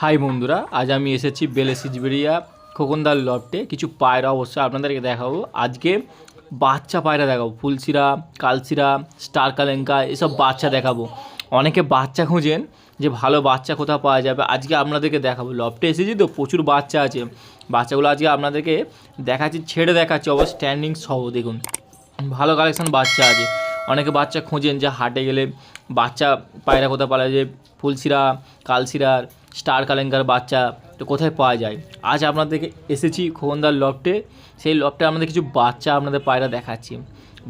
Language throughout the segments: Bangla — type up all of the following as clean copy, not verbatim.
হাই বন্ধুরা, আজ আমি এসেছি বেলেসিজবেরিয়া খোকনদার লফটে। কিছু পায়রা অবশ্যই আপনাদেরকে দেখাবো। আজকে বাচ্চা পায়রা দেখাবো, ফুলশিরা, কালশিরা, স্টার কালেঙ্কা, এসব বাচ্চা দেখাবো। অনেকে বাচ্চা খুঁজেন যে ভালো বাচ্চা কোথাও পাওয়া যাবে, আজকে আপনাদেরকে দেখাবো। লফটে এসেছি তো প্রচুর বাচ্চা আছে, বাচ্চাগুলো আজকে আপনাদেরকে দেখাচ্ছি, ছেড়ে দেখাচ্ছি অবশ্য স্ট্যান্ডিং সহ। দেখুন ভালো কালেকশান বাচ্চা আছে। অনেকে বাচ্চা খোঁজেন যে হাটে গেলে বাচ্চা পায়রা কোথায় পাওয়া যায়, ফুলশিরা, কালশিরার, স্টার কালেঙ্কার বাচ্চা তো কোথায় পাওয়া যায়। আজ আপনাদেরকে এসেছি খোকনদার লফটে। সেই লফটে আপনাদের কিছু বাচ্চা আপনাদের পায়রা দেখাচ্ছি।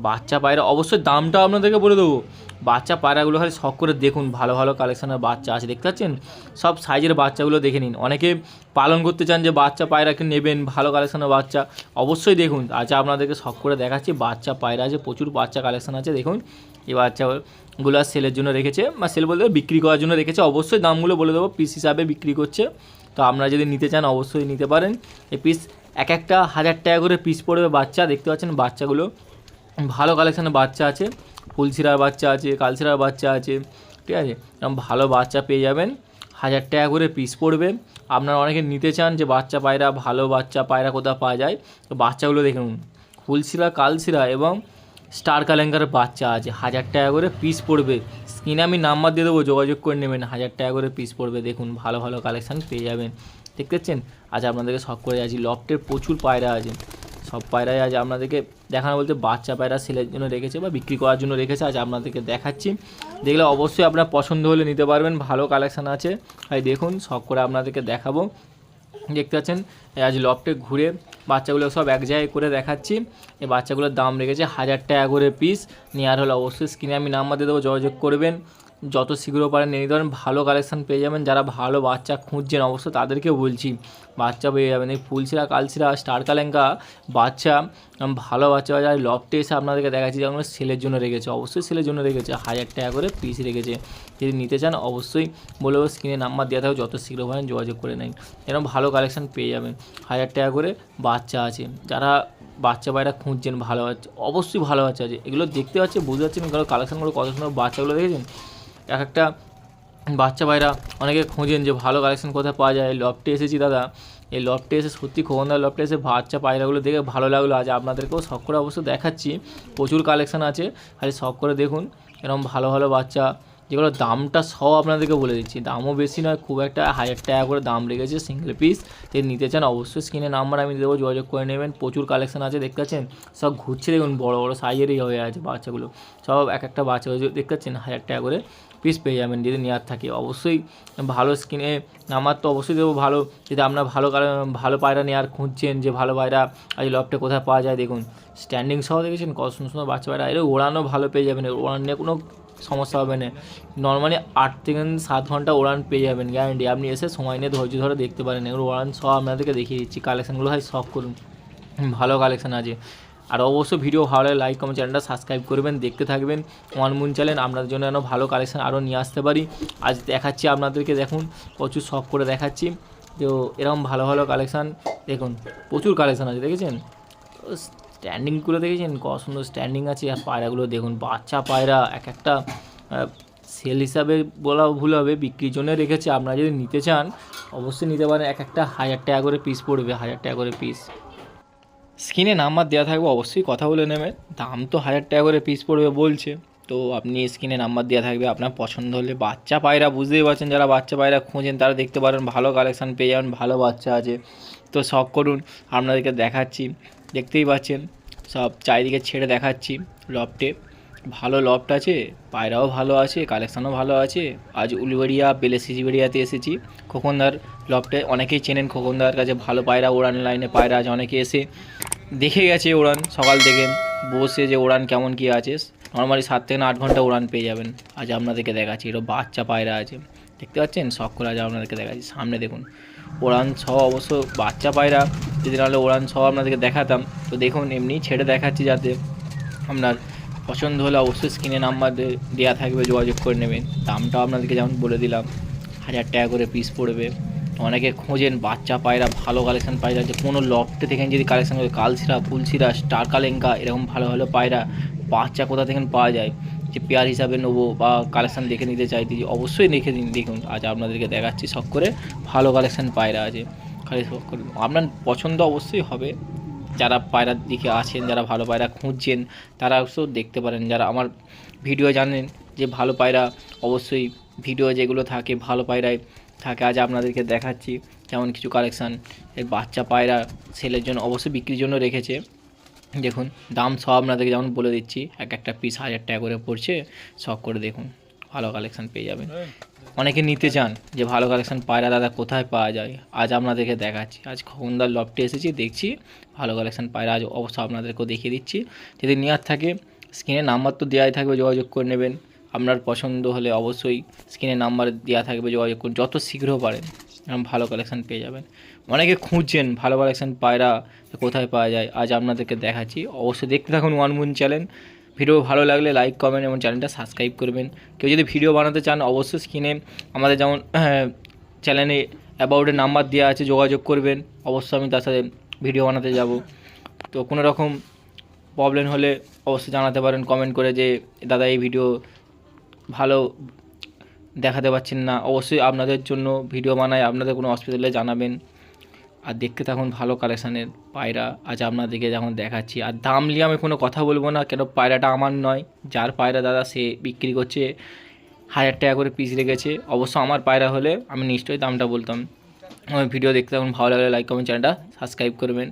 বাচ্চা পায়রা অবশ্যই দামটাও আপনাদেরকে বলে দেবো। বাচ্চা পায়রাগুলো খালি শখ করে দেখুন, ভালো ভালো কালেকশানের বাচ্চা আছে, দেখতে পাচ্ছেন সব সাইজের বাচ্চাগুলো দেখে নিন। অনেকে পালন করতে চান যে বাচ্চা পায়রাকে নেবেন, ভালো কালেকশানের বাচ্চা অবশ্যই দেখুন। আজ আপনাদেরকে শখ করে দেখাচ্ছি বাচ্চা পায়রা আছে, প্রচুর বাচ্চা কালেকশান আছে। দেখুন এই বাচ্চাগুলো সেলের জন্য রেখেছে, বা সেল বলতে বিক্রি করার জন্য রেখেছে। অবশ্যই দামগুলো বলে দেবো, পিস হিসাবে বিক্রি করছে। তো আপনারা যদি নিতে চান অবশ্যই নিতে পারেন। এই পিস এক একটা 1000 টাকা করে পিস পড়বে বাচ্চা। দেখতে পাচ্ছেন বাচ্চাগুলো ভালো কালেকশানের বাচ্চা আছে, ফুলশিরার বাচ্চা আছে, কালশিরার বাচ্চা আছে, ঠিক আছে। এরকম ভালো বাচ্চা পেয়ে যাবেন, 1000 টাকা করে পিস পড়বে। আপনারা অনেকে নিতে চান যে বাচ্চা পায়রা, ভালো বাচ্চা পায়রা কোথাও পাওয়া যায়, তো বাচ্চাগুলো দেখুন। ফুলশিরা, কালশিরা এবং স্টার কালেঙ্কার বাচ্চা আছে, 1000 টাকা করে পিস পড়বে। স্ক্রিনে আমি নাম্বার দিয়ে দেবো, যোগাযোগ করে নেবেন, 1000 টাকা করে পিস পড়বে। দেখুন ভালো ভালো কালেকশান পেয়ে যাবেন, দেখতে পাচ্ছেন। আজ আপনাদেরকে শখ করে যাচ্ছি, লফটের প্রচুর পায়রা আছে, সব পায়রাই আজ আপনাদেরকে দেখানো বলতে বাচ্চা পায়রা সেলের জন্য রেখেছে বা বিক্রি করার জন্য রেখেছে। আজ আপনাদেরকে দেখাচ্ছি, দেখলে অবশ্যই আপনার পছন্দ হলে নিতে পারবেন, ভালো কালেকশান আছে। তাই দেখুন শখ করে আপনাদেরকে দেখাবো। দেখতে পাচ্ছেন আজ লফটে ঘুরে বাচ্চাগুলো সব এক জায়গায় করে দেখাচ্ছি। এই বাচ্চাগুলোর দাম রেখেছে 1000 টাকা করে পিস। নেওয়ার হলে অবশ্যই স্ক্রিনে আমি নাম্বার দিয়ে দেবো, যোগাযোগ করবেন, যত শীঘ্র পারেন নিয়ে নিতে পারেন। ভালো কালেকশান পেয়ে যাবেন, যারা ভালো বাচ্চা খুঁজছেন অবশ্যই তাদেরকেও বলছি বাচ্চা পেয়ে যাবেন। এই ফুলশিরা, কালশিরা, স্টার কালেঙ্কা বাচ্চা, ভালো বাচ্চা বাজার লফটে এসে আপনাদেরকে দেখাচ্ছি, যেমন সেলের জন্য রেখেছে, অবশ্যই সেলের জন্য রেখেছে, 1000 টাকা করে পিস রেখেছে। যদি নিতে চান অবশ্যই বলবো স্ক্রিনে নাম্বার দেওয়া থাকবে, যত শীঘ্র পারেন যোগাযোগ করে নেন, এরকম ভালো কালেকশান পেয়ে যাবেন। 1000 টাকা করে বাচ্চা আছে, যারা বাচ্চা পায়রা খুঁজছেন ভালো বাচ্চা, অবশ্যই ভালো বাচ্চা আছে। এগুলো দেখতে পাচ্ছি, বুঝতে পারছেন এগুলো কালেকশানগুলো কত সুন্দর, বাচ্চাগুলো দেখেছেন। এক একটা বাচ্চা পায়রা অনেকে খোঁজেন যে ভালো কালেকশান কোথায় পাওয়া যায়। লফটে এসেছি দাদা, এই লফটে এসে সত্যি খোকনদার লফটে এসে বাচ্চা পায়রাগুলো দেখে ভালো লাগলো। আজ আপনাদেরকেও শখ করে অবশ্য দেখাচ্ছি, প্রচুর কালেকশান আছে, খালি শখ করে দেখুন। এরকম ভালো ভালো বাচ্চা, যেগুলো দামটা সহ আপনাদেরকে বলে দিচ্ছি, দামও বেশি নয় খুব একটা, 1000 টাকা করে দাম রেখেছে সিঙ্গেল পিস। যদি নিতে চান অবশ্যই স্ক্রিনে নাম্বার আমি দেবো, যোগাযোগ করে নেবেন। প্রচুর কালেকশান আছে, দেখতে পাচ্ছেন সব ঘুরছে, দেখুন বড় বড় সাইজেরই হয়ে আছে বাচ্চাগুলো, সব এক একটা বাচ্চা দেখতে পাচ্ছেন 1000 টাকা করে পিস পেয়ে যাবেন। যদি নেওয়ার থাকে অবশ্যই ভালো স্ক্রিনে নাম্বার তো অবশ্যই দেবো। ভালো যদি আপনার ভালো পায়রা নেওয়ার খুঁজছেন, যে ভালো পায়রা আজ লফটে কোথায় পাওয়া যায়, দেখুন স্ট্যান্ডিং সহ দেখেছেন কত সুন্দর সুন্দর বাচ্চা পায়রা। এর ওড়ানও ভালো পেয়ে যাবেন, ওড়ান নিয়ে কোনো সমস্যা হবে না। নর্মালি 8 থেকে 7 ঘন্টা ওড়ান পেয়ে যাবেন গ্যারান্টি। আপনি এসে সময় নিয়ে ধৈর্য ধরে দেখতে পারেন, এগুলো ওড়ান সহ আপনাদেরকে দেখিয়ে দিচ্ছি। কালেকশানগুলো হয় শখ করুন, ভালো কালেকশান আছে। আর অবশ্যই ভিডিও ভালো লাগে লাইক কমেন্ট, চ্যানেলটা সাবস্ক্রাইব করবেন, দেখতে থাকবেন। ওয়ান মুন চ্যানেল আপনাদের জন্য যেন ভালো কালেকশান আরও নিয়ে আসতে পারি। আজ দেখাচ্ছি আপনাদেরকে, দেখুন প্রচুর শখ করে দেখাচ্ছি। তো এরকম ভালো ভালো কালেকশান দেখুন, প্রচুর কালেকশান আছে, দেখেছেন স্ট্যান্ডিংগুলো দেখেছেন কত সুন্দর স্ট্যান্ডিং আছে। আর পায়রাগুলো দেখুন, বাচ্চা পায়রা এক একটা সেল হিসাবে বলা ভুল হবে, বিক্রির জন্য রেখেছে। আপনারা যদি নিতে চান অবশ্যই নিতে পারেন, এক একটা 1000 টাকা করে পিস পড়বে, 1000 টাকা করে পিস। স্ক্রিনে নাম্বার দেওয়া থাকবে, অবশ্যই কথা বলে নেবেন। দাম তো 1000 টাকা করে পিস পড়বে বলছে, তো আপনি স্ক্রিনে নাম্বার দেওয়া থাকবে, আপনার পছন্দ হলে বাচ্চা পায়রা, বুঝতেই পারছেন যারা বাচ্চা পায়রা খুঁজেন তারা দেখতে পারেন, ভালো কালেকশান পেয়ে যাবেন, ভালো বাচ্চা আছে। তো শখ করুন, আপনাদেরকে দেখাচ্ছি, দেখতেই পাচ্ছেন সব চারিদিকে ছেড়ে দেখাচ্ছি। লফটে ভালো লফট আছে, পায়রাও ভালো আছে, কালেকশানও ভালো আছে। আজ উলুবেড়িয়া বেলেসিজবেরিয়াতে এসেছি খোকনদার লফটে। অনেকেই চেনেন খোকনদার কাছে, ভালো পায়রা ওড়ান লাইনে পায়রা আছে, অনেকে এসে দেখে গেছে ওড়ান, সকাল থেকে বসে যে ওড়ান কেমন কী আছে। নর্মালি 7 থেকে 8 ঘন্টা ওড়ান পেয়ে যাবেন। আজ আপনাদেরকে দেখাচ্ছি, এটা বাচ্চা পায়রা আছে, দেখতে পাচ্ছেন শখ করে আজ আপনাদেরকে দেখাচ্ছি। সামনে দেখুন ওড়ান সহ, অবশ্য বাচ্চা পায়রা, যদি নাহলে ওড়ান সহ আপনাদেরকে দেখাতাম। তো দেখুন এমনি ছেড়ে দেখাচ্ছি, যাতে আপনার পছন্দ হলে অবশ্যই স্ক্রিনে নাম্বার দেওয়া থাকবে, যোগাযোগ করে নেবেন। দামটাও আপনাদেরকে যেমন বলে দিলাম, 1000 টাকা করে পিস পড়বে। অনেকে খোঁজেন বাচ্চা পায়রা, ভালো কালেকশান পায়রা, যে কোনো লফটে থেকে যদি কালেকশান করে, কালশিরা, ফুলশিরা, স্টার কালেঙ্কা, এরকম ভালো ভালো পায়রা বাচ্চা কোথা থেকে পাওয়া যায়। যে পেয়ার হিসাবে নেবো বা কালেকশান দেখে নিতে চাইতে অবশ্যই দেখে নিন। দেখুন আজ আপনাদেরকে দেখাচ্ছি শখ করে, ভালো কালেকশান পায়রা আছে। খালি শখ করে আপনার পছন্দ অবশ্যই হবে। যারা পায়রার দিকে আছেন, যারা ভালো পায়রা খুঁজছেন, তারা অবশ্য দেখতে পারেন। যারা আমার ভিডিও জানেন যে ভালো পায়রা অবশ্যই ভিডিও যেগুলো থাকে ভালো পায়রায় থাকে, আজ আপনাদেরকে দেখাচ্ছি যেমন কিছু কালেকশান। এর বাচ্চা পায়রা সেলের জন্য অবশ্যই বিক্রির জন্য রেখেছে। দেখুন দাম সব আপনাদেরকে যেমন বলে দিচ্ছি, এক একটা পিস 1000 টাকা করে পড়ছে। শখ করে দেখুন, ভালো কালেকশান পেয়ে যাবেন। অনেকে নিতে চান যে ভালো কালেকশান পায়রা দাদা কোথায় পাওয়া যায়, আজ আপনাদেরকে দেখাচ্ছি। আজ খোকনদার লফটে এসেছি, দেখছি ভালো কালেকশান পায়রা আজ অবশ্যই আপনাদেরকেও দেখিয়ে দিচ্ছি। যদি নেওয়ার থাকে স্ক্রিনে নাম্বার তো দেওয়াই থাকবে, যোগাযোগ করে নেবেন। আপনার পছন্দ হলে অবশ্যই স্ক্রিনে নাম্বার দেওয়া থাকবে, যোগাযোগ করুন যত শীঘ্র পারেন, এরকম ভালো কালেকশান পেয়ে যাবেন। অনেকে খুঁজছেন ভালো কালেকশান পায়রা কোথায় পাওয়া যায়, আজ আপনাদেরকে দেখাচ্ছি। অবশ্যই দেখতে থাকুন ওয়ান মুন চ্যানেল। ভিডিও ভালো লাগলে লাইক কমেন্ট এবং চ্যানেলটা সাবস্ক্রাইব করবেন। কেউ যদি ভিডিও বানাতে চান অবশ্যই স্ক্রিনে আমাদের যেমন চ্যানেলে অ্যাবাউটের নাম্বার দেওয়া আছে, যোগাযোগ করবেন। অবশ্যই আমি তার সাথে ভিডিও বানাতে যাব। তো কোনো রকম প্রবলেম হলে অবশ্যই জানাতে পারেন কমেন্ট করে যে দাদা এই ভিডিও ভালো দেখাতে পারছেন না। অবশ্যই আপনাদের জন্য ভিডিও বানাই, আপনাদের কোনো অসুবিধা হলে জানাবেন। আর দেখতে থাকুন ভালো কালেকশানের পায়রা আজ আপনাদেরকে যখন দেখাচ্ছি। আর দাম নিয়ে আমি কোনো কথা বলবো না, কেন পায়রাটা আমার নয়, যার পায়রা দাদা সে বিক্রি করছে 1000 টাকা করে পিস রেখেছে। অবশ্য আমার পায়রা হলে আমি নিশ্চয়ই দামটা বলতাম। আমার ভিডিও দেখতে থাকুন, ভালো লাগলে লাইক কমেন্ট চ্যানেলটা সাবস্ক্রাইব করবেন।